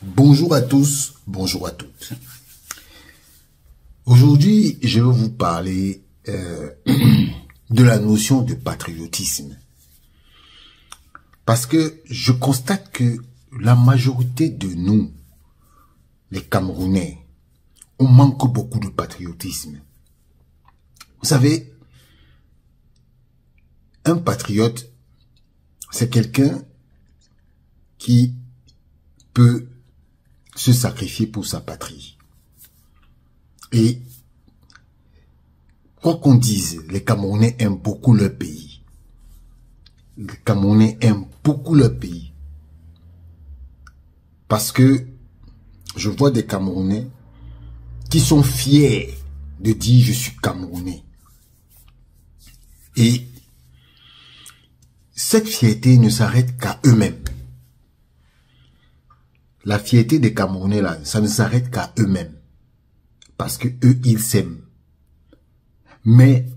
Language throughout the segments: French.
Bonjour à tous, bonjour à toutes. Aujourd'hui, je vais vous parler de la notion de patriotisme. Parce que je constate que la majorité de nous, les Camerounais, on manque beaucoup de patriotisme. Vous savez, un patriote, c'est quelqu'un qui peut se sacrifier pour sa patrie. Et quoi qu'on dise, les Camerounais aiment beaucoup leur pays. Les Camerounais aiment beaucoup leur pays. Parce que je vois des Camerounais qui sont fiers de dire « je suis Camerounais ». Et cette fierté ne s'arrête qu'à eux-mêmes. La fierté des Camerounais, là, ça ne s'arrête qu'à eux-mêmes. Parce que eux, ils s'aiment. Mais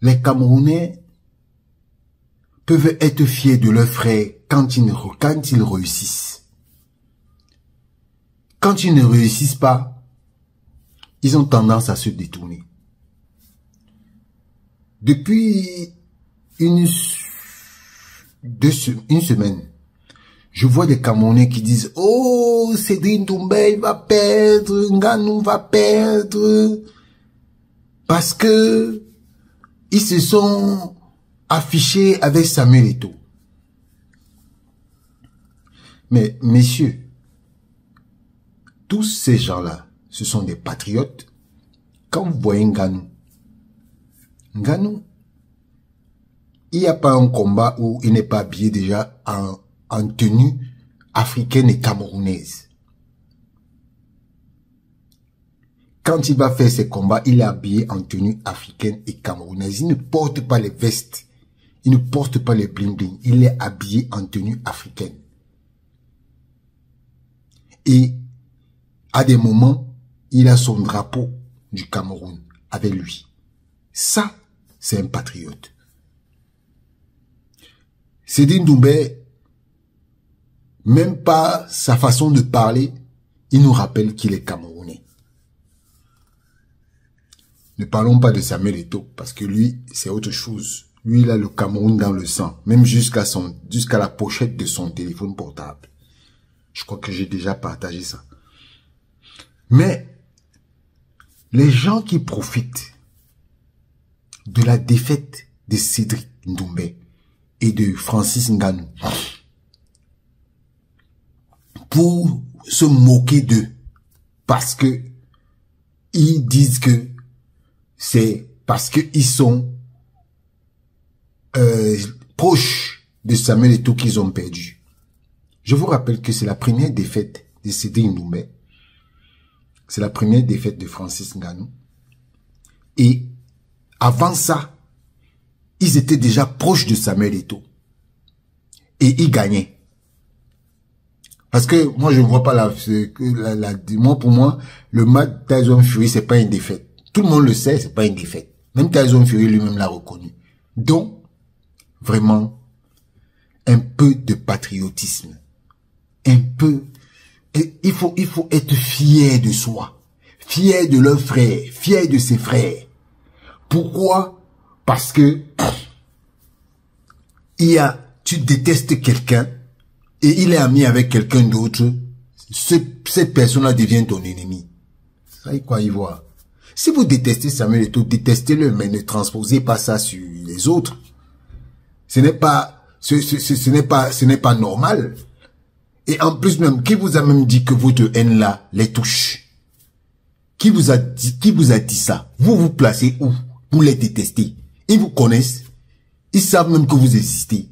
les Camerounais peuvent être fiers de leurs frères quand ils réussissent. Quand ils ne réussissent pas, ils ont tendance à se détourner. Depuis une semaine, je vois des Camerounais qui disent « Oh, Cédric Doumbé va perdre, Nganou va perdre. » Parce que ils se sont affichés avec Samuel Eto'o. Mais messieurs, tous ces gens-là, ce sont des patriotes. Quand vous voyez Nganou, il n'y a pas un combat où il n'est pas habillé déjà en tenue africaine et camerounaise. Quand il va faire ses combats, il est habillé en tenue africaine et camerounaise. Il ne porte pas les vestes. Il ne porte pas les bling-bling. Il est habillé en tenue africaine. Et à des moments, il a son drapeau du Cameroun avec lui. Ça, c'est un patriote. Cédric Doumbé, même pas sa façon de parler, il nous rappelle qu'il est Camerounais. Ne parlons pas de Samuel Eto'o, parce que lui, c'est autre chose. Lui, il a le Cameroun dans le sang, même jusqu'à la pochette de son téléphone portable. Je crois que j'ai déjà partagé ça. Mais les gens qui profitent de la défaite de Cédric Doumbé et de Francis Nganou pour se moquer d'eux, parce que ils disent que c'est parce qu'ils sont proches de Samuel Eto'o qu'ils ont perdu. Je vous rappelle que c'est la première défaite de Cédric Doumbé. C'est la première défaite de Francis Nganou. Et avant ça, ils étaient déjà proches de Samuel Eto'o. Et ils gagnaient. Parce que moi, je ne vois pas pour moi, le match Tyson Fury, c'est pas une défaite. Tout le monde le sait, c'est pas une défaite. Même Tyson Fury lui-même l'a reconnu. Donc, vraiment, un peu de patriotisme. Un peu. Et il faut être fier de soi. Fier de leurs frères. Fier de ses frères. Pourquoi? Parce que tu détestes quelqu'un et il est ami avec quelqu'un d'autre, cette personne-là devient ton ennemi. Ça y est quoi y voir. Si vous détestez Samuel Eto'o, détestez-le, mais ne transposez pas ça sur les autres. Ce n'est pas normal. Et en plus même, qui vous a même dit que votre haine là les touche? Qui vous a dit ça? Vous vous placez où? Vous les détestez. Ils vous connaissent. Ils savent même que vous existez.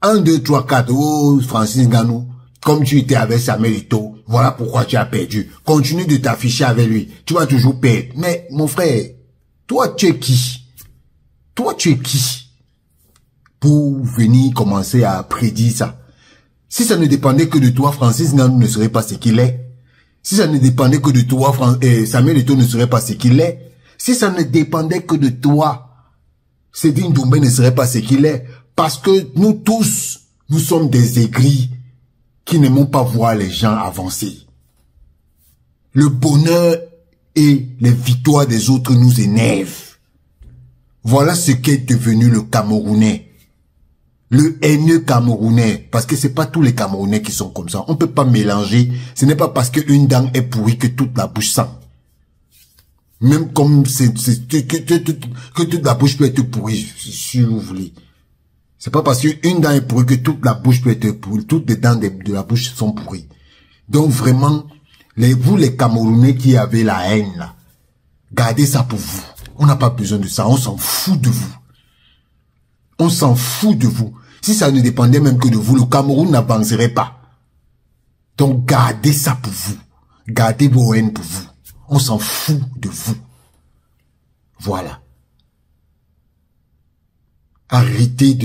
1, 2, 3, 4. Oh, Francis Nganou, comme tu étais avec Samuel Eto'o, voilà pourquoi tu as perdu. Continue de t'afficher avec lui. Tu vas toujours perdre. Mais, mon frère, toi, tu es qui? Toi, tu es qui? Pour venir commencer à prédire ça. Si ça ne dépendait que de toi, Francis Nganou ne serait pas ce qu'il est. Si ça ne dépendait que de toi, Samuel Eto'o ne serait pas ce qu'il est. Si ça ne dépendait que de toi, Cédric Doumbé ne serait pas ce qu'il est. Parce que nous tous, nous sommes des aigris qui n'aimons pas voir les gens avancer. Le bonheur et les victoires des autres nous énervent. Voilà ce qu'est devenu le Camerounais. Le haineux Camerounais. Parce que c'est pas tous les Camerounais qui sont comme ça. On peut pas mélanger. Ce n'est pas parce qu'une dent est pourrie que toute la bouche sent. Même comme que toute la bouche peut être pourrie, si vous voulez. C'est pas parce qu'une dent est pourrie que toute la bouche peut être pourrie. Toutes les dents de la bouche sont pourries. Donc vraiment, vous les Camerounais qui avez la haine là, gardez ça pour vous. On n'a pas besoin de ça. On s'en fout de vous. On s'en fout de vous. Si ça ne dépendait même que de vous, le Cameroun n'avancerait pas. Donc gardez ça pour vous. Gardez vos haines pour vous. On s'en fout de vous. Voilà. Arrêtez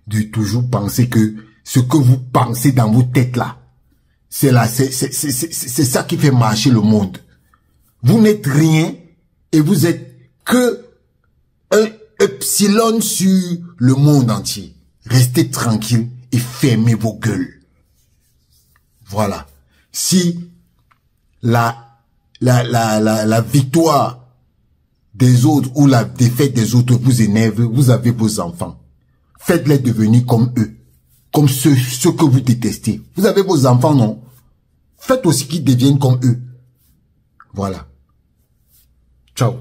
de toujours penser que ce que vous pensez dans vos têtes là, c'est ça qui fait marcher le monde. Vous n'êtes rien et vous êtes que un epsilon sur le monde entier. Restez tranquille et fermez vos gueules. Voilà. Si la victoire des autres ou la défaite des autres vous énerve, vous avez vos enfants. Faites-les devenir comme eux. Comme ceux que vous détestez. Vous avez vos enfants, non? Faites aussi qu'ils deviennent comme eux. Voilà. Ciao.